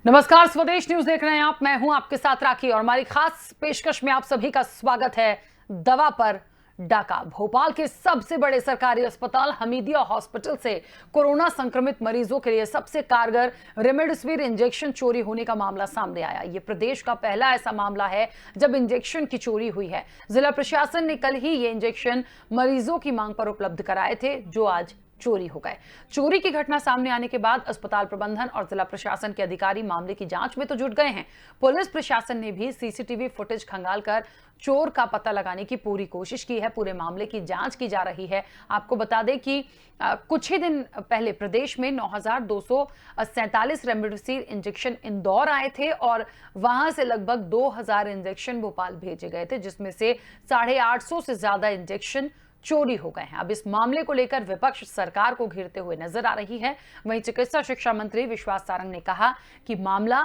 नमस्कार, स्वदेश न्यूज देख रहे हैं आप। मैं हूं आपके साथ राखी और हमारी खास पेशकश में आप सभी का स्वागत है। दवा पर डाका। भोपाल के सबसे बड़े सरकारी अस्पताल हमीदिया हॉस्पिटल से कोरोना संक्रमित मरीजों के लिए सबसे कारगर रेमडेसिविर इंजेक्शन चोरी होने का मामला सामने आया। यह प्रदेश का पहला ऐसा मामला है जब इंजेक्शन की चोरी हुई है। जिला प्रशासन ने कल ही ये इंजेक्शन मरीजों की मांग पर उपलब्ध कराए थे, जो आज चोरी हो गए। चोरी की घटना सामने आने के बाद अस्पताल प्रबंधन और जिला प्रशासन के अधिकारी मामले की जांच में तो जुट गए हैं। पुलिस प्रशासन ने भी सीसीटीवी फुटेज खंगालकर चोर का पता लगाने की पूरी कोशिश की है। पूरे मामले की जांच की जा रही है। आपको बता दें कि कुछ ही दिन पहले प्रदेश में 9,247 रेमडेसिविर इंजेक्शन इंदौर आए थे और वहां से लगभग 2,000 इंजेक्शन भोपाल भेजे गए थे, जिसमें से 850 से ज्यादा इंजेक्शन चोरी हो गए हैं। अब इस मामले को लेकर विपक्ष सरकार को घेरते हुए नजर आ रही है। वहीं चिकित्सा शिक्षा मंत्री विश्वास सारंग ने कहा कि मामला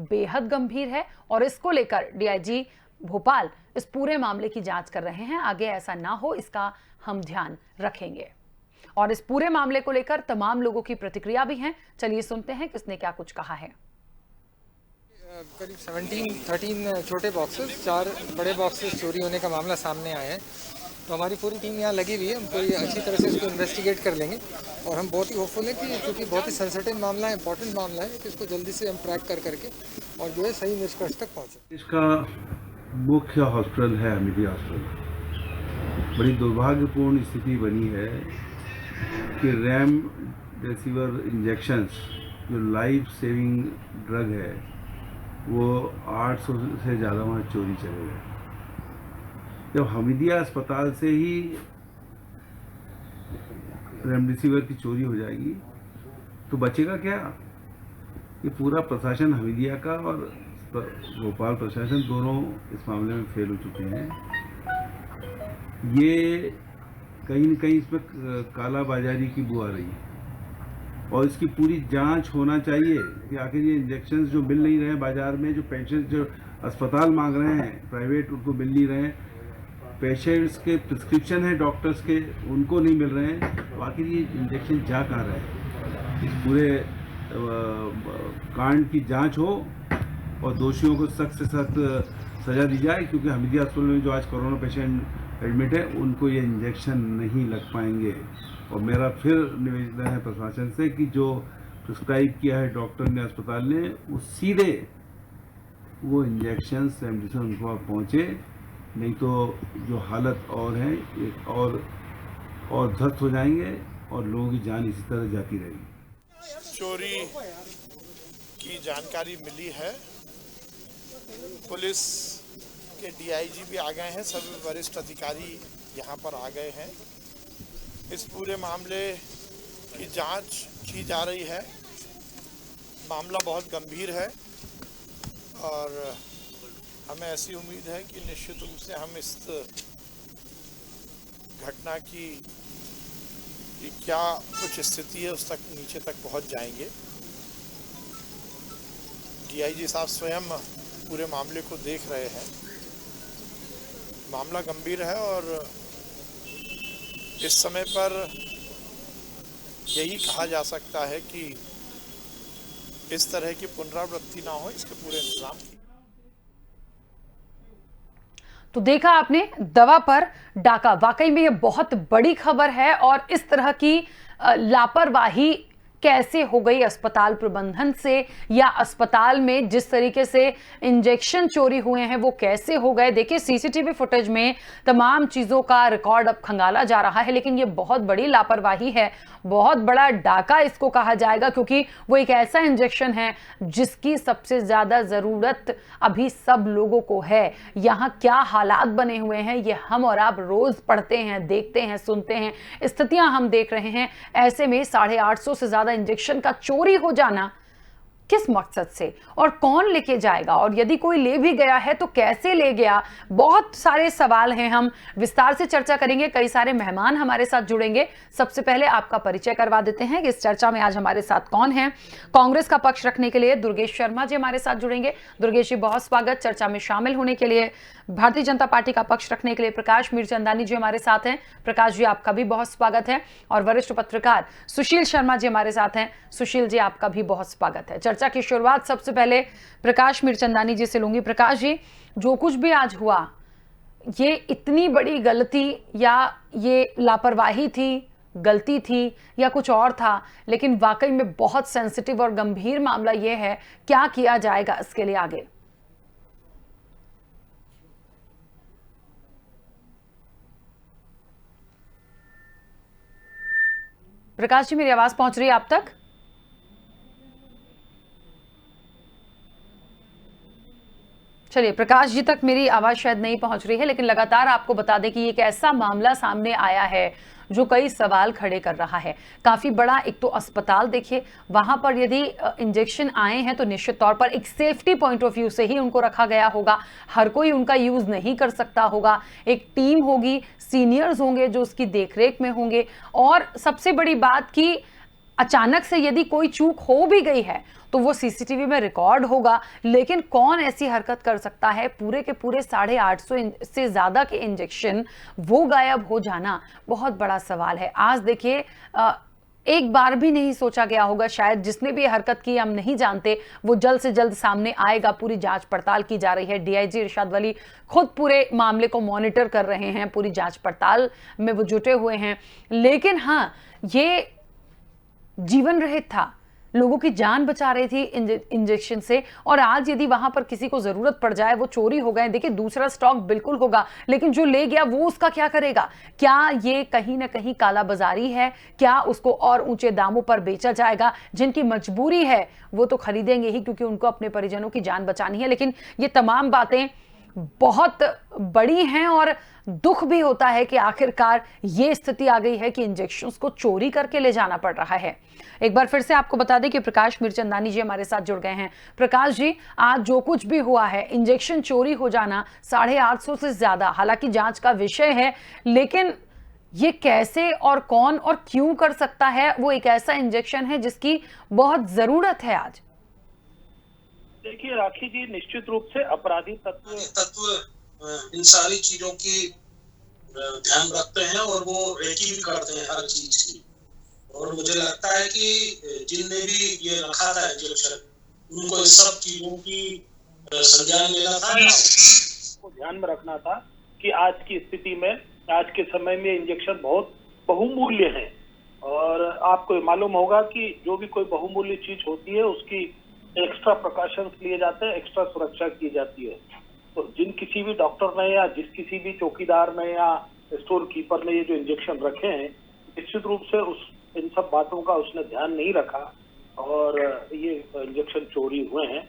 बेहद गंभीर है और इसको लेकर डीआईजी भोपाल इस पूरे मामले की जांच कर रहे हैं। आगे ऐसा ना हो, इसका हम ध्यान रखेंगे। और इस पूरे मामले को लेकर तमाम लोगों की प्रतिक्रिया भी है। चलिए सुनते हैं किसने क्या कुछ कहा है। करीब 13 छोटे बॉक्सेस, 4 बड़े बॉक्सेस चोरी होने का मामला सामने आया है। तो हमारी पूरी टीम यहाँ लगी हुई है। हम पूरी अच्छी तरह से इसको इन्वेस्टिगेट कर लेंगे और हम बहुत ही होपफुल हैं कि क्योंकि बहुत ही सेंसिटिव मामला है, इंपॉर्टेंट मामला है, कि इसको जल्दी से हम ट्रैक करके और जो है सही निष्कर्ष तक पहुँचे। इसका मुख्य हॉस्पिटल है हमीदिया हॉस्पिटल। बड़ी दुर्भाग्यपूर्ण स्थिति बनी है कि रेमडेसिविर इंजेक्शंस जो लाइफ सेविंग ड्रग है वो 800 से ज़्यादा वहाँ चोरी चले गए। जब हमीदिया अस्पताल से ही रेमडेसिविर की चोरी हो जाएगी तो बचेगा क्या? ये पूरा प्रशासन हमीदिया का और भोपाल प्रशासन दोनों इस मामले में फेल हो चुके हैं। ये कहीं न कहीं इसमें कालाबाजारी की बू आ रही है और इसकी पूरी जांच होना चाहिए कि आखिर ये इंजेक्शंस जो मिल नहीं रहे हैं बाजार में, जो पेशेंट्स जो अस्पताल मांग रहे हैं प्राइवेट, उनको मिल नहीं रहे हैं। पेशेंट्स के प्रिस्क्रिप्शन है डॉक्टर्स के, उनको नहीं मिल रहे हैं। तो आखिर ये इंजेक्शन जा कहाँ रहे हैं? इस पूरे कांड की जांच हो और दोषियों को सख्त से सख्त सजा दी जाए, क्योंकि हमीदिया अस्पताल में जो आज कोरोना पेशेंट एडमिट है उनको ये इंजेक्शन नहीं लग पाएंगे। और मेरा फिर निवेदन है प्रशासन से कि जो प्रिस्क्राइब किया है डॉक्टर ने, अस्पताल ने, वो सीधे वो इंजेक्शन रेमडेसिविर उनको पहुँचे, नहीं तो जो हालत और है और ध्वस्त हो जाएंगे और लोगों की जान इसी तरह जाती रहेगी। चोरी की जानकारी मिली है। पुलिस के डीआईजी भी आ गए हैं, सभी वरिष्ठ अधिकारी यहाँ पर आ गए हैं। इस पूरे मामले की जांच की जा रही है। मामला बहुत गंभीर है और हमें ऐसी उम्मीद है कि निश्चित रूप से हम इस घटना की क्या कुछ स्थिति है उस तक नीचे तक पहुंच जाएंगे। डीआईजी साहब स्वयं पूरे मामले को देख रहे हैं। मामला गंभीर है और इस समय पर यही कहा जा सकता है कि इस तरह की पुनरावृत्ति ना हो, इसके पूरे इंतजाम किए। तो देखा आपने, दवा पर डाका। वाकई में यह बहुत बड़ी खबर है और इस तरह की लापरवाही कैसे हो गई अस्पताल प्रबंधन से, या अस्पताल में जिस तरीके से इंजेक्शन चोरी हुए हैं वो कैसे हो गए। देखिए, सीसीटीवी फुटेज में तमाम चीजों का रिकॉर्ड अब खंगाला जा रहा है, लेकिन ये बहुत बड़ी लापरवाही है, बहुत बड़ा डाका इसको कहा जाएगा, क्योंकि वो एक ऐसा इंजेक्शन है जिसकी सबसे ज्यादा जरूरत अभी सब लोगों को है। यहाँ क्या हालात बने हुए हैं ये हम और आप रोज पढ़ते हैं, देखते हैं, सुनते हैं, स्थितियां हम देख रहे हैं। ऐसे में 850 से ज्यादा इंजेक्शन का चोरी हो जाना किस मकसद से और कौन लेके जाएगा, और यदि कोई ले भी गया है तो कैसे ले गया। बहुत सारे सवाल हैं, हम विस्तार से चर्चा करेंगे। कई सारे मेहमान हमारे साथ जुड़ेंगे। सबसे पहले आपका परिचय करवा देते हैं कि इस चर्चा में आज हमारे साथ कौन है। कांग्रेस का पक्ष रखने के लिए दुर्गेश शर्मा जी हमारे साथ जुड़ेंगे। दुर्गेश जी, बहुत स्वागत चर्चा में शामिल होने के लिए। भारतीय जनता पार्टी का पक्ष रखने के लिए प्रकाश मीरचंदानी जी हमारे साथ हैं। प्रकाश जी, आपका भी बहुत स्वागत है। और वरिष्ठ पत्रकार सुशील शर्मा जी हमारे साथ हैं। सुशील जी, आपका भी बहुत स्वागत है। चर्चा चर्चा की शुरुआत सबसे पहले प्रकाश मीरचंदानी जी से लूंगी। प्रकाश जी, जो कुछ भी आज हुआ, ये इतनी बड़ी गलती या ये लापरवाही थी, गलती थी या कुछ और था, लेकिन वाकई में बहुत सेंसिटिव और गंभीर मामला ये है, क्या किया जाएगा इसके लिए आगे? प्रकाश जी, मेरी आवाज पहुंच रही है आप तक? चलिए, प्रकाश जी तक मेरी आवाज शायद नहीं पहुंच रही है, लेकिन लगातार आपको बता दें कि ये एक ऐसा मामला सामने आया है जो कई सवाल खड़े कर रहा है। काफी बड़ा एक तो अस्पताल देखिए, वहां पर यदि इंजेक्शन आए हैं तो निश्चित तौर पर एक सेफ्टी पॉइंट ऑफ व्यू से ही उनको रखा गया होगा। हर कोई उनका यूज नहीं कर सकता होगा। एक टीम होगी, सीनियर्स होंगे जो उसकी देखरेख में होंगे। और सबसे बड़ी बात कि अचानक से यदि कोई चूक हो भी गई है तो वो सीसीटीवी में रिकॉर्ड होगा, लेकिन कौन ऐसी हरकत कर सकता है? पूरे के पूरे 850 से ज्यादा के इंजेक्शन वो गायब हो जाना बहुत बड़ा सवाल है। आज देखिए, एक बार भी नहीं सोचा गया होगा, शायद जिसने भी हरकत की हम नहीं जानते, वो जल्द से जल्द सामने आएगा। पूरी जांच पड़ताल की जा रही है। डीआईजी इरशाद वली खुद पूरे मामले को मॉनिटर कर रहे हैं, पूरी जांच पड़ताल में वो जुटे हुए हैं। लेकिन हाँ, ये जीवन रहित था, लोगों की जान बचा रही थी इंजेक्शन से। और आज यदि वहां पर किसी को जरूरत पड़ जाए, वो चोरी हो गए, देखिए दूसरा स्टॉक बिल्कुल होगा, लेकिन जो ले गया वो उसका क्या करेगा? क्या ये कहीं ना कहीं काला बाजारी है? क्या उसको और ऊंचे दामों पर बेचा जाएगा? जिनकी मजबूरी है वो तो खरीदेंगे ही, क्योंकि उनको अपने परिजनों की जान बचानी है। लेकिन ये तमाम बातें बहुत बड़ी हैं और दुख भी होता है कि आखिरकार ये स्थिति आ गई है कि इंजेक्शंस को चोरी करके ले जाना पड़ रहा है। एक बार फिर से आपको बता दें कि प्रकाश मीरचंदानी जी हमारे साथ जुड़ गए हैं। प्रकाश जी, आज जो कुछ भी हुआ है, इंजेक्शन चोरी हो जाना 850 से ज्यादा, हालांकि जांच का विषय है, लेकिन ये कैसे और कौन और क्यों कर सकता है? वो एक ऐसा इंजेक्शन है जिसकी बहुत जरूरत है आज। देखिए राखी जी, निश्चित रूप से अपराधी तत्व इन सारी चीजों की ध्यान रखते हैं और वो रेकी भी करते हैं हर चीज की। और मुझे लगता है कि जिनने भी ये रखा था इंजेक्शन, उनको इस सब चीजों की संज्ञान लेना था, को ध्यान में रखना था कि आज की स्थिति में, आज के समय में इंजेक्शन बहुत बहुमूल्य है। और आपको मालूम होगा कि जो भी कोई बहुमूल्य चीज होती है उसकी एक्स्ट्रा प्रिकॉशंस लिए जाते हैं, एक्स्ट्रा सुरक्षा की जाती है। तो जिन किसी भी डॉक्टर ने या जिस किसी भी चौकीदार ने या स्टोर कीपर ने ये जो इंजेक्शन रखे हैं, निश्चित रूप से उस इन सब बातों का उसने ध्यान नहीं रखा और ये इंजेक्शन चोरी हुए हैं।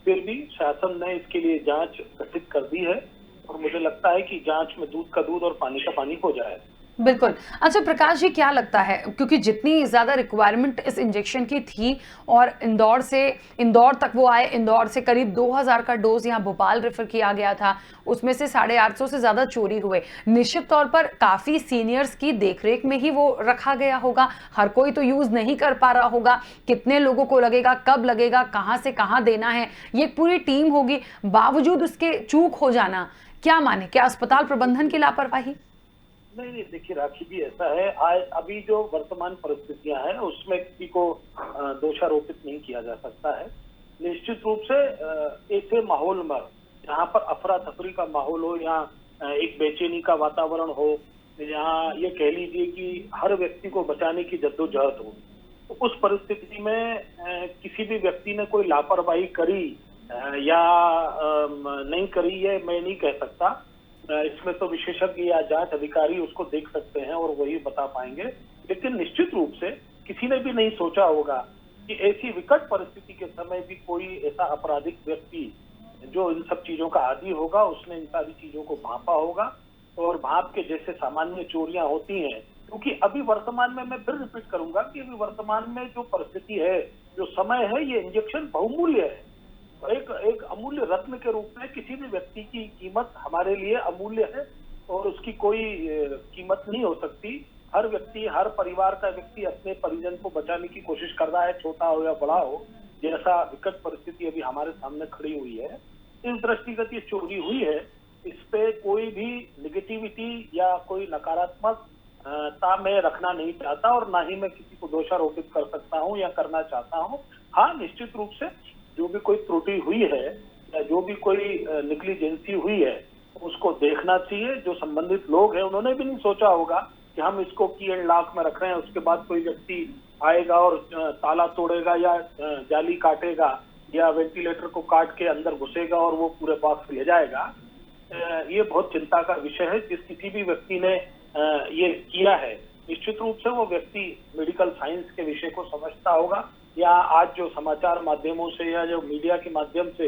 फिर भी शासन ने इसके लिए जांच गठित कर दी है और मुझे लगता है कि जांच में दूध का दूध और पानी का पानी हो जाए। बिल्कुल। अच्छा प्रकाश जी, क्या लगता है, क्योंकि जितनी ज्यादा रिक्वायरमेंट इस इंजेक्शन की थी और इंदौर तक वो आए, इंदौर से करीब 2000 का डोज यहाँ भोपाल रेफर किया गया था, उसमें से 850 से ज्यादा चोरी हुए। निश्चित तौर पर काफी सीनियर्स की देखरेख में ही वो रखा गया होगा, हर कोई तो यूज नहीं कर पा रहा होगा। कितने लोगों को लगेगा, कब लगेगा, कहां से कहां देना है, ये पूरी टीम होगी। बावजूद उसके चूक हो जाना, क्या माने, क्या अस्पताल प्रबंधन की लापरवाही? नहीं, देखिए राखी जी, ऐसा है, आज अभी जो वर्तमान परिस्थितियां हैं उसमें किसी को दोषारोपित नहीं किया जा सकता है। निश्चित रूप से ऐसे माहौल में जहाँ पर अफरा तफरी का माहौल हो, यहाँ एक बेचैनी का वातावरण हो, यहाँ ये कह लीजिए कि हर व्यक्ति को बचाने की जद्दोजहद हो, तो उस परिस्थिति में किसी भी व्यक्ति ने कोई लापरवाही करी या नहीं करी, ये मैं नहीं कह सकता। इसमें तो विशेषज्ञ या जांच अधिकारी उसको देख सकते हैं और वही बता पाएंगे। लेकिन निश्चित रूप से किसी ने भी नहीं सोचा होगा कि ऐसी विकट परिस्थिति के समय भी कोई ऐसा आपराधिक व्यक्ति जो इन सब चीजों का आदी होगा, उसने इन सारी चीजों को भांपा होगा और भांप के जैसे सामान्य चोरियां होती हैं। क्योंकि अभी वर्तमान में, मैं फिर रिपीट करूंगा कि अभी वर्तमान में जो परिस्थिति है, जो समय है, ये इंजेक्शन बहुमूल्य है। एक अमूल्य रत्न के रूप में किसी भी व्यक्ति की कीमत हमारे लिए अमूल्य है और उसकी कोई कीमत नहीं हो सकती। हर व्यक्ति, हर परिवार का व्यक्ति अपने परिजन को बचाने की कोशिश कर रहा है, छोटा हो या बड़ा हो। जैसा विकट परिस्थिति अभी हमारे सामने खड़ी हुई है, इस दृष्टिगत ये चोरी हुई है, इस पे कोई भी निगेटिविटी या कोई नकारात्मकता मैं रखना नहीं चाहता और ना ही मैं किसी को दोषारोपित कर सकता हूँ या करना चाहता हूँ। हाँ, निश्चित रूप से जो भी कोई त्रुटि हुई है या जो भी कोई निग्लिजेंसी हुई है उसको देखना चाहिए। जो संबंधित लोग हैं उन्होंने भी नहीं सोचा होगा कि हम इसको की एंड लॉक में रख रहे हैं, उसके बाद कोई व्यक्ति आएगा और ताला तोड़ेगा या जाली काटेगा या वेंटिलेटर को काट के अंदर घुसेगा और वो पूरे बॉक्स ले जाएगा। ये बहुत चिंता का विषय है। जिस किसी भी व्यक्ति ने ये किया है निश्चित रूप से वो व्यक्ति मेडिकल साइंस के विषय को समझता होगा, या आज जो समाचार माध्यमों से या जो मीडिया के माध्यम से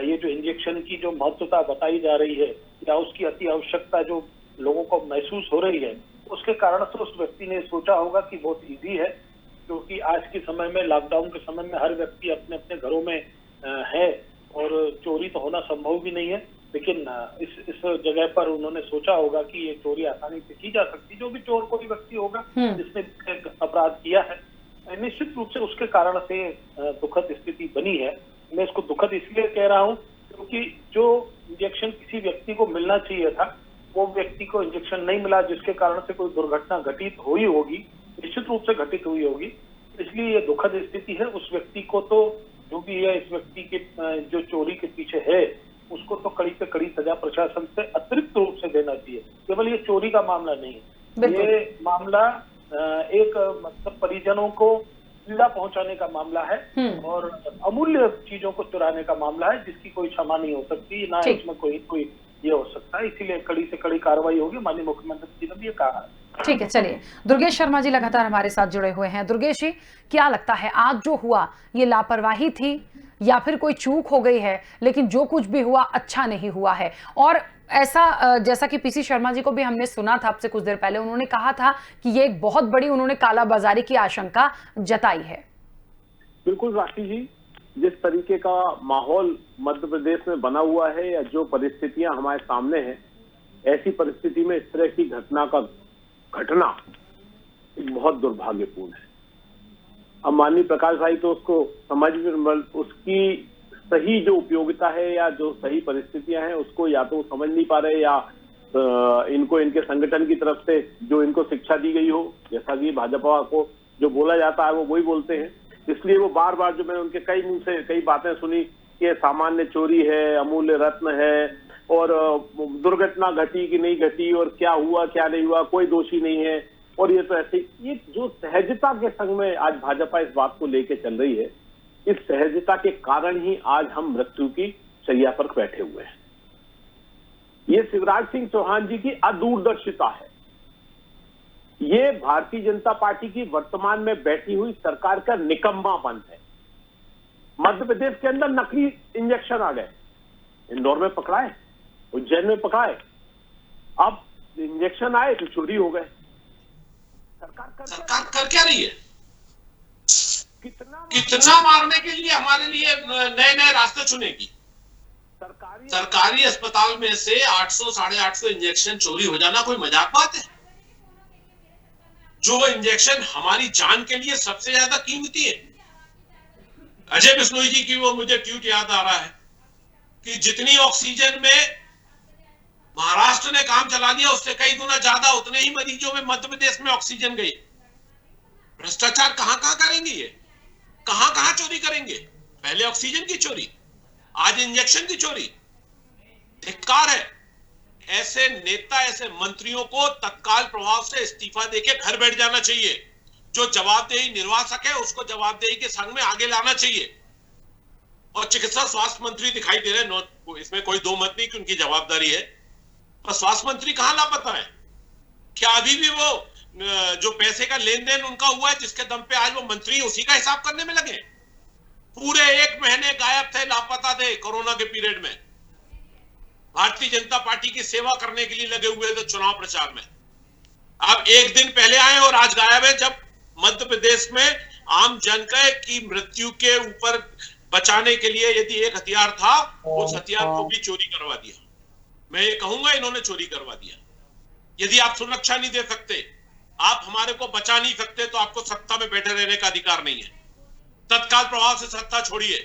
ये जो इंजेक्शन की जो महत्वता बताई जा रही है या उसकी अति आवश्यकता जो लोगों को महसूस हो रही है, उसके कारण से उस व्यक्ति ने सोचा होगा कि बहुत इजी है, क्योंकि आज के समय में लॉकडाउन के समय में हर व्यक्ति अपने अपने घरों में है और चोरी तो होना संभव भी नहीं है। लेकिन इस जगह पर उन्होंने सोचा होगा कि ये चोरी आसानी से की जा सकती है। जो भी चोर कोई व्यक्ति होगा जिसने अपराध किया है, निश्चित रूप से उसके कारण से दुखद स्थिति बनी है। मैं इसको दुखद इसलिए कह रहा हूँ क्योंकि जो इंजेक्शन किसी व्यक्ति को मिलना चाहिए था वो व्यक्ति को इंजेक्शन नहीं मिला, जिसके कारण से कोई दुर्घटना घटित हुई होगी, निश्चित रूप से घटित हुई होगी। इसलिए ये दुखद स्थिति है। उस व्यक्ति को तो जो भी है, इस व्यक्ति के जो चोरी के पीछे है उसको तो कड़ी से कड़ी सजा प्रशासन से अतिरिक्त रूप से देना चाहिए। केवल ये चोरी का मामला नहीं है, ये मामला एक मतलब परिजनों को पीड़ा पहुंचाने का मामला है और अमूल्य चीजों को चुराने का मामला है, जिसकी कोई क्षमा नहीं हो सकती, ना इसमें कोई ये हो सकता है। इसीलिए कड़ी से कड़ी कार्रवाई होगी, माननीय मुख्यमंत्री जी ने भी ये कहा है। ठीक है, चलिए दुर्गेश शर्मा जी लगातार हमारे साथ जुड़े हुए हैं। दुर्गेश जी, क्या लगता है आज जो हुआ ये लापरवाही थी या फिर कोई चूक हो गई है, लेकिन जो कुछ भी हुआ अच्छा नहीं हुआ है? और ऐसा जैसा कि पीसी शर्मा जी को भी हमने सुना था आपसे कुछ देर पहले, उन्होंने कहा था कि ये एक बहुत बड़ी उन्होंने कालाबाजारी की आशंका जताई है। बिल्कुल राखी जी, जिस तरीके का माहौल मध्य प्रदेश में बना हुआ है या जो परिस्थितियां हमारे सामने हैं, ऐसी परिस्थिति में इस तरह की घटना बहुत दुर्भाग्यपूर्ण है। अब माननीय प्रकाश भाई तो उसको समझ उसकी सही जो उपयोगिता है या जो सही परिस्थितियां हैं उसको या तो समझ नहीं पा रहे या इनको इनके संगठन की तरफ से जो इनको शिक्षा दी गई हो, जैसा कि भाजपा को जो बोला जाता है वो वही बोलते हैं। इसलिए वो बार बार जो मैंने उनके कई मुंह से कई बातें सुनी कि सामान्य चोरी है, अमूल्य रत्न है और दुर्घटना घटी कि नहीं घटी और क्या हुआ क्या नहीं हुआ, कोई दोषी नहीं है। और ये तो ऐसे ये जो सहजता के संग में आज भाजपा इस बात को लेके चल रही है, इस सहजता के कारण ही आज हम मृत्यु की शैया पर बैठे हुए हैं। ये शिवराज सिंह चौहान जी की अदूरदर्शिता है। ये भारतीय जनता पार्टी की वर्तमान में बैठी हुई सरकार का निकम्मापन है। मध्य प्रदेश के अंदर नकली इंजेक्शन आ गए, इंदौर में पकड़ाए, उज्जैन में पकड़ाए, अब इंजेक्शन आए तो चोरी हो गए। सरकार कर क्या रही है? कितना मारने के लिए हमारे लिए नए नए रास्ते चुनेगी। सरकारी अस्पताल में से 800 850 इंजेक्शन चोरी हो जाना कोई मजाक बात है? जो इंजेक्शन हमारी जान के लिए सबसे ज्यादा कीमती है। अजय बिश्नोई जी की वो मुझे ट्वीट याद आ रहा है कि जितनी ऑक्सीजन में महाराष्ट्र ने काम चला दिया उससे कई गुना ज्यादा उतने ही मरीजों में मध्य प्रदेश में ऑक्सीजन गई। भ्रष्टाचार कहां कहां करेंगे, ये कहां कहां चोरी करेंगे? पहले ऑक्सीजन की चोरी, आज इंजेक्शन की चोरी। धिक्कार है। ऐसे नेता, ऐसे मंत्रियों को तत्काल प्रभाव से इस्तीफा देके घर बैठ जाना चाहिए। जो जवाबदेही निभा सके उसको जवाबदेही के संग में आगे लाना चाहिए। और चिकित्सा स्वास्थ्य मंत्री दिखाई दे रहे हैं, इसमें कोई दो मत नहीं कि उनकी जवाबदारी है, पर स्वास्थ्य मंत्री कहां लापता है? क्या अभी भी वो जो पैसे का लेन देन उनका हुआ है जिसके दम पे आज वो मंत्री उसी का हिसाब करने में लगे? पूरे 1 महीने गायब थे, लापता थे कोरोना के पीरियड में। भारतीय जनता पार्टी की सेवा करने के लिए लगे हुए थे चुनाव प्रचार में। अब एक दिन पहले आए और आज गायब है, जब मध्य प्रदेश में आम जन की मृत्यु के ऊपर बचाने के लिए यदि एक हथियार था, उस हथियार को भी चोरी करवा दिया। मैं ये कहूंगा इन्होंने चोरी करवा दिया। यदि आप सुरक्षा नहीं दे सकते, आप हमारे को बचा नहीं सकते, तो आपको सत्ता में बैठे रहने का अधिकार नहीं है। तत्काल प्रभाव से सत्ता छोड़िए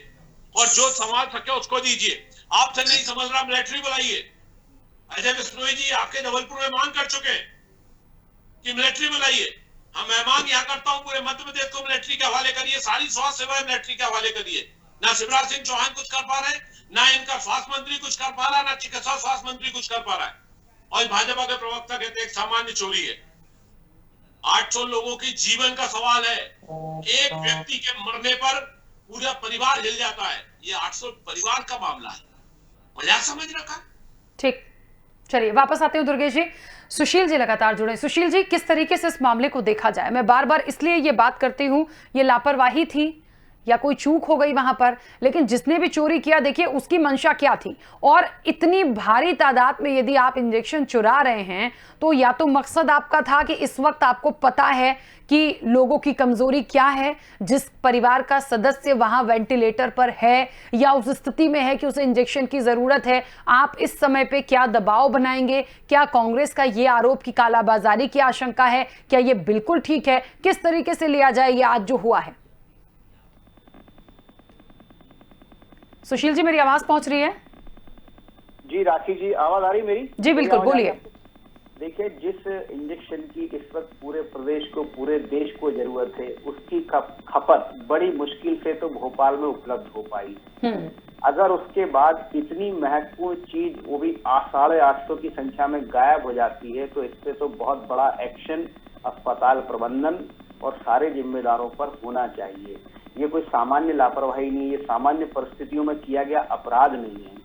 और जो संभाल सके उसको दीजिए। आपसे नहीं समझ रहा, मिलिट्री बुलाइए। अजय बिश्नोई जी आपके जबलपुर में मांग कर चुके हैं कि मिलिट्री बुलाइए। मैं मांग यहाँ करता हूँ पूरे मध्य प्रदेश को मिलिट्री के हवाले करिए, सारी स्वास्थ्य सेवाएं मिलिट्री के हवाले करिए। ना शिवराज सिंह चौहान कुछ कर पा रहे, ना इनका स्वास्थ्य मंत्री कुछ कर पा रहा, ना चिकित्सा स्वास्थ्य मंत्री कुछ कर पा रहा है। और भाजपा के प्रवक्ता कहते एक सामान्य चोरी है। 800 लोगों की जीवन का सवाल है। एक व्यक्ति के मरने पर पूरा परिवार हिल जाता है। ये 800 परिवार का मामला है, मजाक समझ रखा। ठीक, चलिए वापस आते हैं दुर्गेश जी। सुशील जी लगातार जुड़े। सुशील जी, किस तरीके से इस मामले को देखा जाए? मैं बार बार इसलिए ये बात करती हूं, ये लापरवाही थी या कोई चूक हो गई वहां पर, लेकिन जिसने भी चोरी किया देखिए उसकी मंशा क्या थी। और इतनी भारी तादाद में यदि आप इंजेक्शन चुरा रहे हैं तो या तो मकसद आपका था कि इस वक्त आपको पता है कि लोगों की कमजोरी क्या है, जिस परिवार का सदस्य वहां वेंटिलेटर पर है या उस स्थिति में है कि उसे इंजेक्शन की जरूरत है, आप इस समय पे क्या दबाव बनाएंगे? क्या कांग्रेस का ये आरोप की कालाबाजारी की आशंका है, क्या ये बिल्कुल ठीक है? किस तरीके से लिया जाए ये आज जो हुआ है? सुशील जी, मेरी आवाज पहुंच रही है? जी राखी जी, आवाज आ रही मेरी? जी बिल्कुल, बोलिए। देखिए, जिस इंजेक्शन की इस वक्त पूरे प्रदेश को, पूरे देश को जरूरत है, उसकी खपत बड़ी मुश्किल से तो भोपाल में उपलब्ध हो पाई। अगर उसके बाद इतनी महत्वपूर्ण चीज वो भी 850 की संख्या में गायब हो जाती है तो इससे तो बहुत बड़ा एक्शन अस्पताल प्रबंधन और सारे जिम्मेदारों पर होना चाहिए। ये कोई सामान्य लापरवाही नहीं है, ये सामान्य परिस्थितियों में किया गया अपराध नहीं है।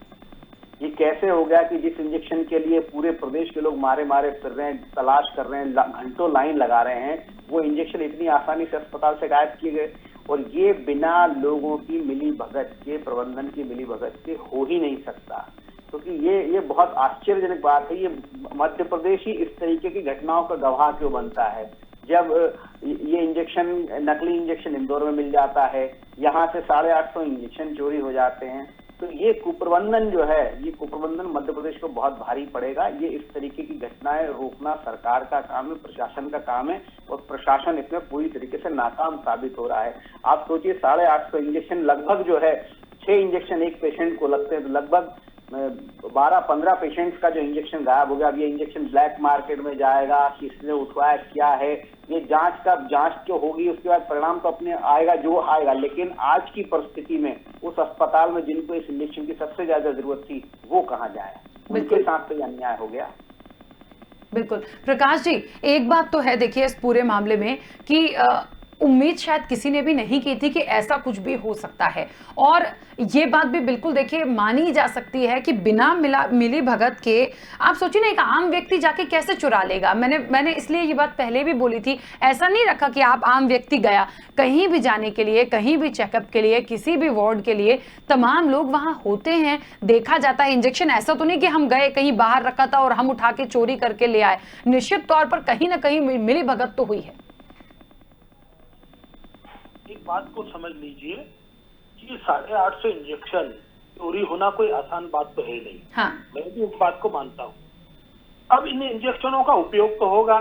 ये कैसे हो गया कि जिस इंजेक्शन के लिए पूरे प्रदेश के लोग मारे मारे फिर रहे हैं, तलाश कर रहे हैं, घंटों लाइन लगा रहे हैं, वो इंजेक्शन इतनी आसानी से अस्पताल से गायब किए गए। और ये बिना लोगों की मिली भगत के, प्रबंधन की मिली भगत के हो ही नहीं सकता। क्योंकि ये बहुत आश्चर्यजनक बात है। ये मध्य प्रदेश ही इस तरीके की घटनाओं का गवाह क्यों बनता है? जब ये इंजेक्शन, नकली इंजेक्शन इंदौर में मिल जाता है, यहाँ से 850 इंजेक्शन चोरी हो जाते हैं, तो ये कुप्रबंधन जो है, ये कुप्रबंधन मध्य प्रदेश को बहुत भारी पड़ेगा। ये इस तरीके की घटनाएं रोकना सरकार का काम है, प्रशासन का काम है, और प्रशासन इसमें पूरी तरीके से नाकाम साबित हो रहा है। आप सोचिए, 850 इंजेक्शन, लगभग जो है 6 इंजेक्शन एक पेशेंट को लगते हैं, तो लगभग 12-15 पेशेंट्स का जो इंजेक्शन गायब हो गया। अब ये इंजेक्शन ब्लैक मार्केट में जाएगा, किसने उठवाया, क्या है, ये जांच जो होगी उसके बाद परिणाम तो अपने आएगा जो आएगा। लेकिन आज की परिस्थिति में उस अस्पताल में जिनको इस इंजेक्शन की सबसे ज्यादा जरूरत थी वो कहाँ जाए? उनके साथ तो अन्याय हो गया। बिल्कुल प्रकाश जी, एक बात तो है देखिए इस पूरे मामले में कि उम्मीद शायद किसी ने भी नहीं की थी कि ऐसा कुछ भी हो सकता है। और ये बात भी बिल्कुल देखिए मानी जा सकती है कि बिना मिली भगत के आप सोचिए ना, एक आम व्यक्ति जाके कैसे चुरा लेगा। मैंने इसलिए ये बात पहले भी बोली थी, ऐसा नहीं रखा कि आप आम व्यक्ति गया कहीं भी जाने के लिए, कहीं भी चेकअप के लिए, किसी भी वार्ड के लिए, तमाम लोग वहां होते हैं, देखा जाता है इंजेक्शन। ऐसा तो नहीं कि हम गए कहीं बाहर रखा था और हम उठा के चोरी करके ले आए। निश्चित तौर पर कहीं ना कहीं मिली भगत तो हुई है। एक बात को समझ लीजिए कि 850 इंजेक्शन चोरी होना कोई आसान बात तो है नहीं। हाँ। मैं भी इस बात को मानता हूँ। अब इन इंजेक्शनों का उपयोग तो होगा,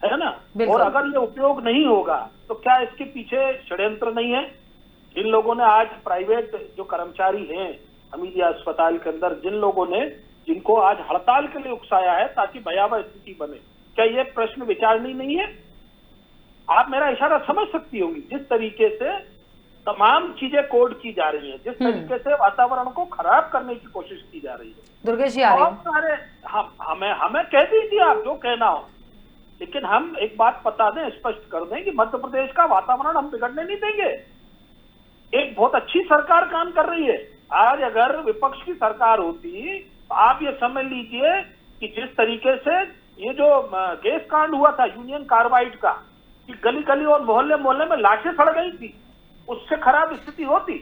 है ना? और अगर ये उपयोग नहीं होगा तो क्या इसके पीछे षड्यंत्र नहीं है? जिन लोगों ने आज प्राइवेट जो कर्मचारी हैं हमीदिया अस्पताल के अंदर, जिन लोगों ने जिनको आज हड़ताल के लिए उकसाया है ताकि भयावह स्थिति बने, क्या ये प्रश्न विचारणीय नहीं है? आप मेरा इशारा समझ सकती होंगी। जिस तरीके से तमाम चीजें कोड की जा रही हैं, जिस तरीके से वातावरण को खराब करने की कोशिश की जा रही है, दुर्गेश जी आ रही हैं। बहुत सारे हमें कह दीजिए आप जो कहना हो, लेकिन हम एक बात बता दें, स्पष्ट कर दें कि मध्य प्रदेश का वातावरण हम बिगड़ने नहीं देंगे। एक बहुत अच्छी सरकार काम कर रही है। आज अगर विपक्ष की सरकार होती तो आप ये समझ लीजिए कि जिस तरीके से ये जो गैस कांड हुआ था यूनियन कार्बाइड का, कि गली गली और मोहल्ले मोहल्ले में लाशें सड़ गई थी, उससे खराब स्थिति होती।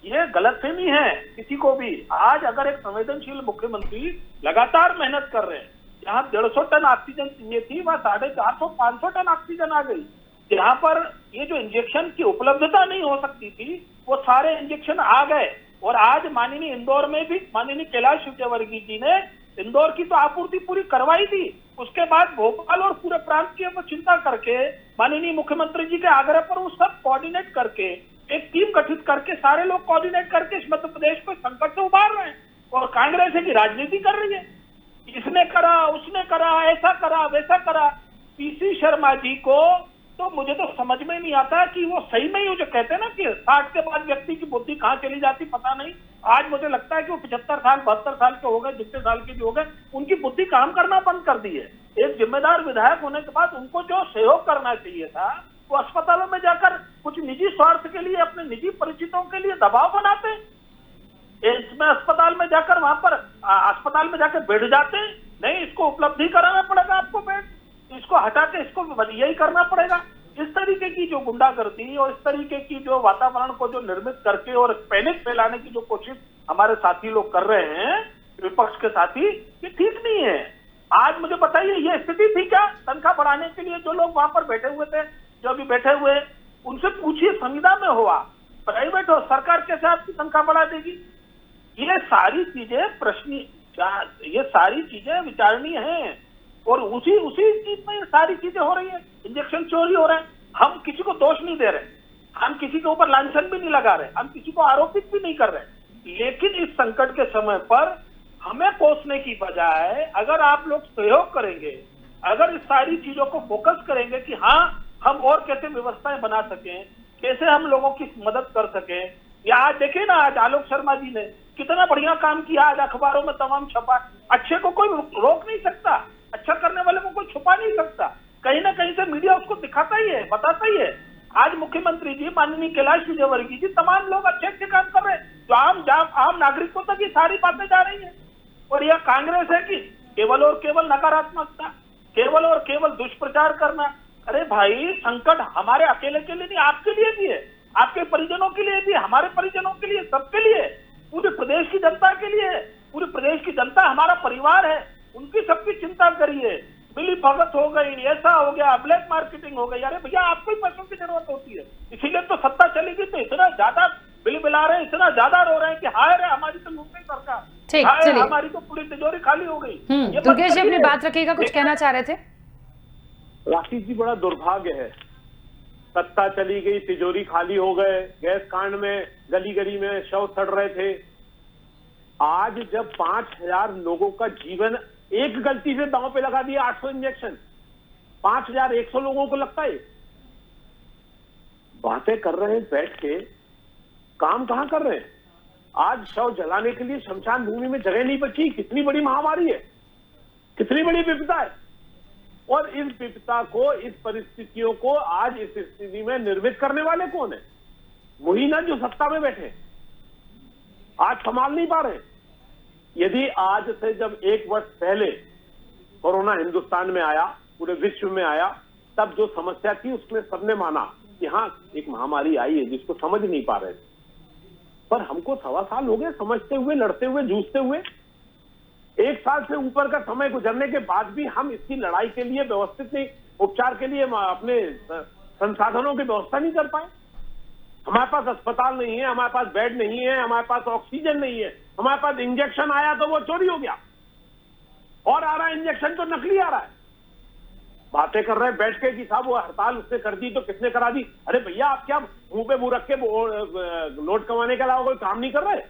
ये गलतफहमी है किसी को भी। आज अगर एक संवेदनशील मुख्यमंत्री लगातार मेहनत कर रहे हैं, जहां 150 टन ऑक्सीजन चाहिए थी वहां 450-500 टन ऑक्सीजन आ गई। जहां पर ये जो इंजेक्शन की उपलब्धता नहीं हो सकती थी वो सारे इंजेक्शन आ गए। और आज माननीय इंदौर में भी माननीय कैलाश विजयवर्गीय जी ने इंदौर की तो आपूर्ति पूरी करवाई थी। उसके बाद भोपाल और पूरे प्रांत की चिंता करके माननीय मुख्यमंत्री जी के आग्रह पर वो सब कोऑर्डिनेट करके एक टीम गठित करके सारे लोग कोऑर्डिनेट करके इस मध्य प्रदेश को संकट से उबार रहे हैं। और कांग्रेस की राजनीति कर रही है, इसने करा, उसने करा, ऐसा करा, वैसा करा। पीसी शर्मा जी को तो मुझे तो समझ में नहीं आता कि वो सही में ही जो कहते हैं ना कि 60 के बाद व्यक्ति की बुद्धि कहाँ चली जाती पता नहीं। आज मुझे लगता है कि वो 75 साल 72 साल के हो गए, जितने साल के भी हो गए, उनकी बुद्धि काम करना बंद कर दी है। एक जिम्मेदार विधायक होने के बाद उनको जो सहयोग करना चाहिए था वो अस्पतालों में जाकर कुछ निजी स्वार्थ के लिए, अपने निजी परिचितों के लिए दबाव बनाते हैं। इसमें अस्पताल में जाकर वहां पर अस्पताल में जाकर बैठ जाते हैं, नहीं इसको उपलब्धि कराना पड़ेगा आपको बेड, इसको हटा के इसको यही करना पड़ेगा। इस तरीके की जो गुंडागर्दी और इस तरीके की जो वातावरण को जो निर्मित करके और पैनिक फैलाने की जो कोशिश हमारे साथी लोग कर रहे हैं, विपक्ष के साथी, ये ठीक नहीं है। आज मुझे बताइए ये स्थिति थी क्या तनख्वाह बढ़ाने के लिए? जो लोग वहां पर बैठे हुए थे, जो अभी बैठे हुए, उनसे पूछिए संविदा में हुआ, प्राइवेट हो, सरकार कैसे आपकी तनख्वाह बढ़ा देगी? ये सारी चीजें ये सारी चीजें विचारणीय हैं और उसी चीज में ये सारी चीजें हो रही है। इंजेक्शन चोरी हो रहे हैं, हम किसी को दोष नहीं दे रहे, हम किसी के ऊपर लांछन भी नहीं लगा रहे, हम किसी को आरोपित भी नहीं कर रहे, लेकिन इस संकट के समय पर हमें कोसने की बजाय अगर आप लोग सहयोग करेंगे, अगर इस सारी चीजों को फोकस करेंगे कि हाँ हम और कैसे व्यवस्थाएं बना सकें, कैसे हम लोगों की मदद कर सकें। या आज देखिए ना, आज आलोक शर्मा जी ने कितना बढ़िया काम किया, आज अखबारों में तमाम छपा। अच्छे को कोई रोक नहीं सकता, अच्छा करने वाले को कोई छुपा नहीं सकता, कहीं ना कहीं से मीडिया उसको दिखाता ही है, बताता ही है। आज मुख्यमंत्री जी, माननीय कैलाश विजयवर्गीय जी, तमाम लोग अच्छे अच्छे काम कर रहे हैं, जो आम नागरिकों तक ये सारी बातें जा रही है। और यह कांग्रेस है कि केवल और केवल नकारात्मकता, केवल और केवल दुष्प्रचार करना। अरे भाई, संकट हमारे अकेले के लिए नहीं, आपके लिए भी है, आपके परिजनों के लिए भी, हमारे परिजनों के लिए, सबके लिए, पूरे प्रदेश की जनता के लिए। पूरे प्रदेश की जनता हमारा परिवार है, उनकी सबकी चिंता करिए। मिली भगत हो गई, ऐसा हो गया, ब्लैक मार्केटिंग हो गई। अरे भैया, आपको ही पैसों की जरूरत होती है, इसीलिए तो सत्ता चली गई तो इतना ज्यादा बिल बिला रहे हैं, इतना ज्यादा रो रहे हैं कि हाय रे हमारी तो लूट गई सरकार, हाय हमारी तो पूरी तिजोरी खाली हो गई। दुर्गेश जी अपनी बात रखिएगा, कुछ कहना चाह रहे थे। राखी जी, बड़ा दुर्भाग्य है, सत्ता चली गई, तिजोरी खाली हो गए, गैस कांड में गली गली में शव सड़ रहे थे। आज जब 5000 लोगों का जीवन एक गलती से दांव पे लगा दिया, 800 इंजेक्शन, 5100 लोगों को लगता है। बातें कर रहे हैं बैठ के, काम कहां कर रहे हैं? आज शव जलाने के लिए शमशान भूमि में जगह नहीं बची। कितनी बड़ी महामारी है, कितनी बड़ी विपदा है। और इस विपदा को, इस परिस्थितियों को आज इस स्थिति में निर्मित करने वाले कौन है? वही ना जो सत्ता में बैठे, आज संभाल नहीं पा रहे। यदि आज से जब 1 वर्ष पहले कोरोना हिंदुस्तान में आया, पूरे विश्व में आया, तब जो समस्या थी उसमें सबने माना कि हाँ एक महामारी आई है जिसको समझ नहीं पा रहे थे। पर हमको 1.25 साल हो गए समझते हुए, लड़ते हुए, जूझते हुए। 1 साल से ऊपर का समय गुजरने के बाद भी हम इसकी लड़ाई के लिए व्यवस्थित नहीं, उपचार के लिए अपने संसाधनों की व्यवस्था नहीं कर पाए। हमारे पास अस्पताल नहीं है, हमारे पास बेड नहीं है, हमारे पास ऑक्सीजन नहीं है, हमारे पास इंजेक्शन आया तो वो चोरी हो गया, और आ रहा है इंजेक्शन तो नकली आ रहा है। बातें कर रहे हैं बैठ के कि साहब वो हड़ताल उसने कर दी तो किसने करा दी। अरे भैया, आप क्या मुंह पे मुंह रख के नोट कमाने के अलावा कोई काम नहीं कर रहे?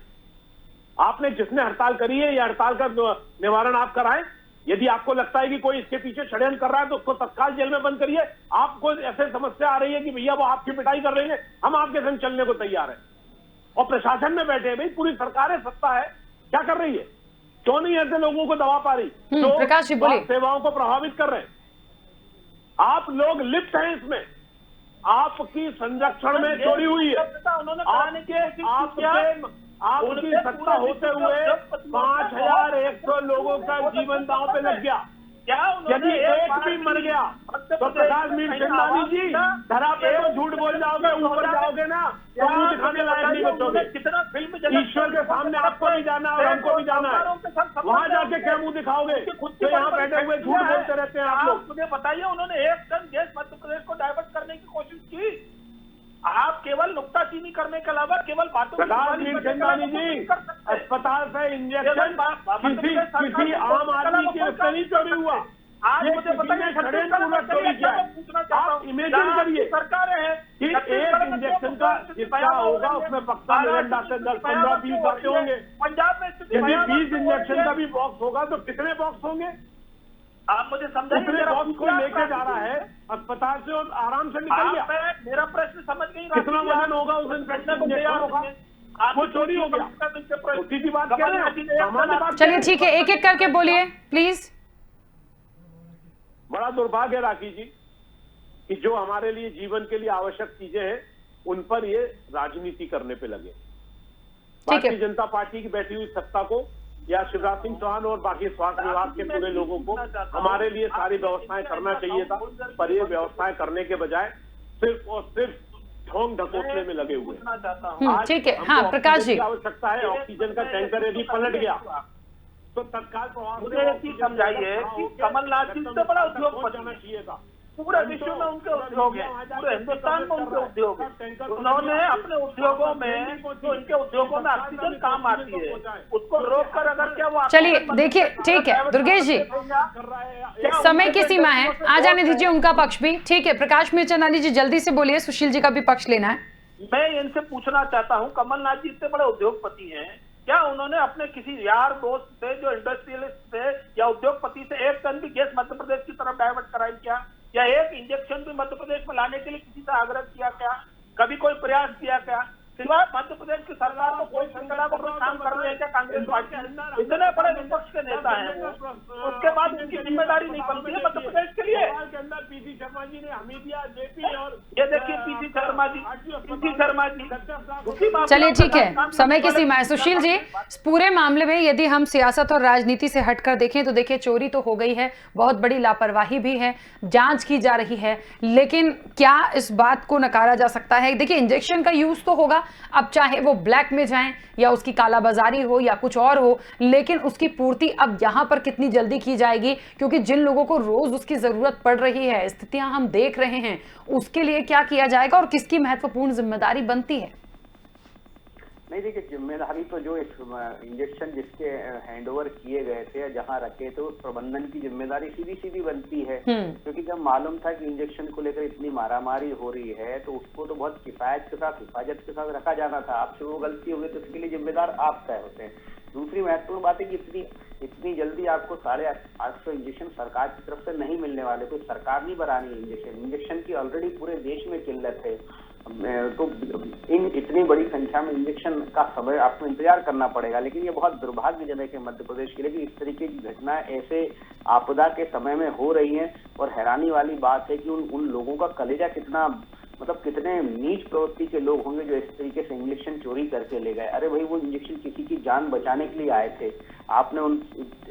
आपने जिसने हड़ताल करी है, ये हड़ताल का निवारण आप कराएं। यदि आपको लगता है कि कोई इसके पीछे षड्यंत्र कर रहा है तो उसको तत्काल जेल में बंद करिए। आपको ऐसे समस्या आ रही है कि भैया वो आपकी पिटाई कर रहे हैं, हम आपके संग चलने को तैयार हैं, और प्रशासन में बैठे हैं, भाई पूरी सरकार है, सत्ता है, क्या कर रही है? क्यों नहीं ऐसे लोगों को दबा पा रही जो प्रकाश जी बोलिए। सेवाओं को प्रभावित कर रहे हैं? आप लोग लिप्त हैं इसमें, आपकी संरक्षण में चोरी हुई है। आपकी सत्ता होते हुए 5100 लोगों का जीवन दांव पे लग गया। यदि एक भी मर गया तो प्रकाश मीरचंदानी जी धरा पे तो झूठ बोल जाओगे, ऊपर जाओगे ना तो मुंह दिखाने लायक नहीं बचोगे। कितना फिल्म ईश्वर के सामने आपको भी जाना और हमको भी जाना है, वहां जाके क्या मुंह दिखाओगे? तो यहाँ बैठे हुए झूठ बोलते रहते हैं आप लोग। मुझे बताइए, उन्होंने 1 टन गैस मध्य प्रदेश को डाइवर्ट करने की कोशिश की। आप केवल नुक्ताचीनी करने के अलावा केवल बातों प्रकाश मीरचंदानी जी, अस्पताल से इंजेक्शन किसी आम आदमी के उससे नहीं चोरी हुआ। आज मुझे बताइए, आप इमेजिन करिए सरकार है कि एक इंजेक्शन का जितना होगा उसमें पक्का मिनट डालते 10-15-20 आते होंगे। पंजाब में यदि 20 इंजेक्शन का भी बॉक्स होगा तो कितने बॉक्स होंगे? आप मुझे समझाइए। दूसरे बॉक्स को लेके जा रहा है अस्पताल से और आराम से निकल गया। मेरा प्रश्न समझ गई। कितना वजन होगा उस इंस्पेक्टर को तैयार होगा, वो चोरी हो गया। सीधी बात कह रहे हैं, सामान्य बात। चलिए ठीक है, एक एक करके बोलिए प्लीज। बड़ा दुर्भाग्य राखी जी कि जो हमारे लिए जीवन के लिए आवश्यक चीजें हैं उन पर ये राजनीति करने पे लगे। भारतीय जनता पार्टी की बैठी हुई सत्ता को या शिवराज सिंह चौहान और बाकी स्वास्थ्य विभाग के पूरे लोगों को हमारे लिए सारी व्यवस्थाएं करना चाहिए था, पर ये व्यवस्थाएं करने के बजाय सिर्फ और सिर्फ ढोंग ढकोसले में लगे हुए हैं। ठीक है, हाँ प्रकाश जी, आवश्यकता है ऑक्सीजन का टैंकर यदि पलट गया तो तत्काल मुझे एक चीज समझाइए कि कमलनाथ जी से बड़ा उद्योग पहुंचाना चाहिए था। पूरे विश्व में उनके उद्योग हैं, पूरे हिंदुस्तान में उनके उद्योग हैं। उन्होंने अपने उद्योगों में, जो इनके उद्योगों में ऑक्सीजन काम आती है, उसको रोक कर अगर क्या वो। चलिए देखिए, ठीक है दुर्गेश जी, समय की सीमा है, आ जाने दीजिए उनका पक्ष भी। ठीक है, प्रकाश मिर्चंदानी जी जल्दी से बोलिए, सुशील जी का भी पक्ष लेना है। मैं इनसे पूछना चाहता हूँ, कमलनाथ जी इतने बड़े उद्योगपति हैं, क्या उन्होंने अपने किसी यार दोस्त से, जो इंडस्ट्रियलिस्ट से या उद्योगपति से, एक टन भी गैस मध्य प्रदेश की तरफ डाइवर्ट कराई क्या? या एक इंजेक्शन भी मध्य प्रदेश में लाने के लिए किसी से आग्रह किया क्या? कभी कोई प्रयास किया क्या? सिवाय मध्य प्रदेश की सरकार को कोई संगठन को काम कर रहे हैं क्या कांग्रेस पार्टी? इतने बड़े विपक्ष के नेता हैं वो, उसके बाद उनकी जिम्मेदारी नहीं बनती है मध्य प्रदेश के लिए। पीसी शर्मा जी ने हमीदिया, जेपी और ये देखिए पीसी शर्मा जी। चलिए ठीक है, समय की सीमा है। सुशील जी, इस पूरे मामले में यदि हम सियासत और राजनीति से हटकर देखें तो देखिए चोरी तो हो गई है, बहुत बड़ी लापरवाही भी है, जांच की जा रही है, लेकिन क्या इस बात को नकारा जा सकता है? देखिए इंजेक्शन का यूज तो होगा, अब चाहे वो ब्लैक में जाएं या उसकी कालाबाजारी हो या कुछ और हो, लेकिन उसकी पूर्ति अब यहां पर कितनी जल्दी की जाएगी? क्योंकि जिन लोगों को रोज उसकी जरूरत पड़ रही है, स्थितियां हम देख रहे हैं, उसके लिए क्या किया जाएगा और किसकी महत्वपूर्ण जिम्मेदारी बनती है? नहीं देखिए, जिम्मेदारी तो जो इंजेक्शन जिसके हैंडओवर किए गए थे, जहां रखे थे, उस प्रबंधन की जिम्मेदारी सीधी सीधी बनती है। क्योंकि जब मालूम था कि इंजेक्शन को लेकर इतनी मारामारी हो रही है तो उसको तो बहुत किफायत के साथ, हिफाजत के साथ रखा जाना था। आपसे वो गलती हो गई तो इसके लिए जिम्मेदार आप तय होते हैं। दूसरी महत्वपूर्ण बात है कि इतनी जल्दी आपको 850 इंजेक्शन सरकार की तरफ से नहीं मिलने वाले, तो सरकार नहीं बनानी इंजेक्शन की ऑलरेडी पूरे देश में किल्लत है। तो इतनी बड़ी संख्या में इंजेक्शन का समय आपको इंतजार करना पड़ेगा। लेकिन ये बहुत दुर्भाग्यजनक है मध्य प्रदेश के लिए कि इस तरीके की घटना ऐसे आपदा के समय में हो रही है। और हैरानी वाली बात है कि उन लोगों का कलेजा कितना, मतलब कितने नीच प्रवृत्ति के लोग होंगे जो इस तरीके से इंजेक्शन चोरी करके ले गए। अरे भाई, वो इंजेक्शन किसी की जान बचाने के लिए आए थे, आपने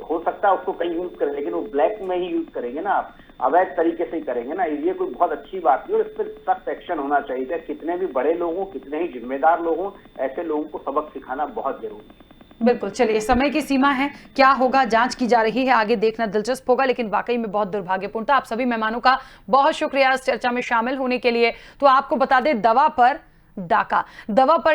हो सकता है उसको कहीं यूज करें, लेकिन वो ब्लैक में ही यूज करेंगे ना, आप अवैध तरीके से ही करेंगे ना। ये कोई बहुत अच्छी बात नहीं, और इस पर सख्त एक्शन होना चाहिए। कितने भी बड़े लोग हों, कितने ही जिम्मेदार लोग हों, ऐसे लोगों को सबक सिखाना बहुत जरूरी है। बिल्कुल, चलिए समय की सीमा है, क्या होगा जांच की जा रही है, आगे देखना दिलचस्प होगा। लेकिन वाकई में बहुत दुर्भाग्यपूर्ण था। आप सभी मेहमानों का बहुत शुक्रिया इस चर्चा में शामिल होने के लिए। तो आपको बता दें, दवा पर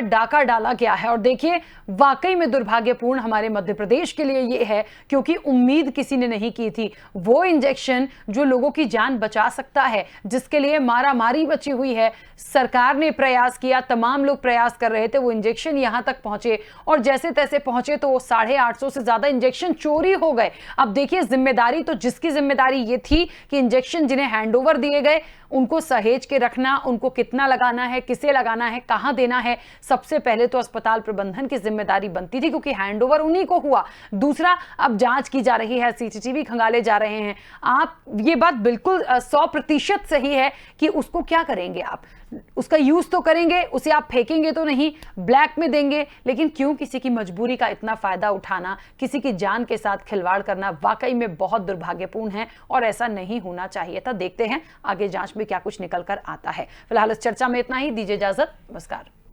डाका डाला गया है। और देखिए वाकई में दुर्भाग्यपूर्ण हमारे मध्य प्रदेश के लिए ये है, क्योंकि उम्मीद किसी ने नहीं की थी। वो इंजेक्शन जो लोगों की जान बचा सकता है, जिसके लिए मारामारी बची हुई है, सरकार ने प्रयास किया, तमाम लोग प्रयास कर रहे थे, वो इंजेक्शन यहां तक पहुंचे और जैसे तैसे पहुंचे तो 850 से ज्यादा इंजेक्शन चोरी हो गए। अब देखिए जिम्मेदारी तो जिसकी जिम्मेदारी ये थी कि इंजेक्शन जिन्हें हैंडओवर दिए गए उनको सहेज के रखना, उनको कितना लगाना है, किसे लगाना है, कहां देना है, सबसे पहले तो अस्पताल प्रबंधन की जिम्मेदारी बनती थी, क्योंकि हैंडओवर उन्हीं को हुआ। दूसरा, अब जांच की जा रही है, सीसीटीवी खंगाले जा रहे हैं। आप ये बात बिल्कुल 100% सही है कि उसको क्या करेंगे आप, उसका यूज तो करेंगे, उसे आप फेंकेंगे तो नहीं, ब्लैक में देंगे। लेकिन क्यों किसी की मजबूरी का इतना फायदा उठाना, किसी की जान के साथ खिलवाड़ करना वाकई में बहुत दुर्भाग्यपूर्ण है और ऐसा नहीं होना चाहिए था। देखते हैं आगे जांच में क्या कुछ निकल कर आता है। फिलहाल इस चर्चा में इतना ही, दीजिए इजाजत, नमस्कार।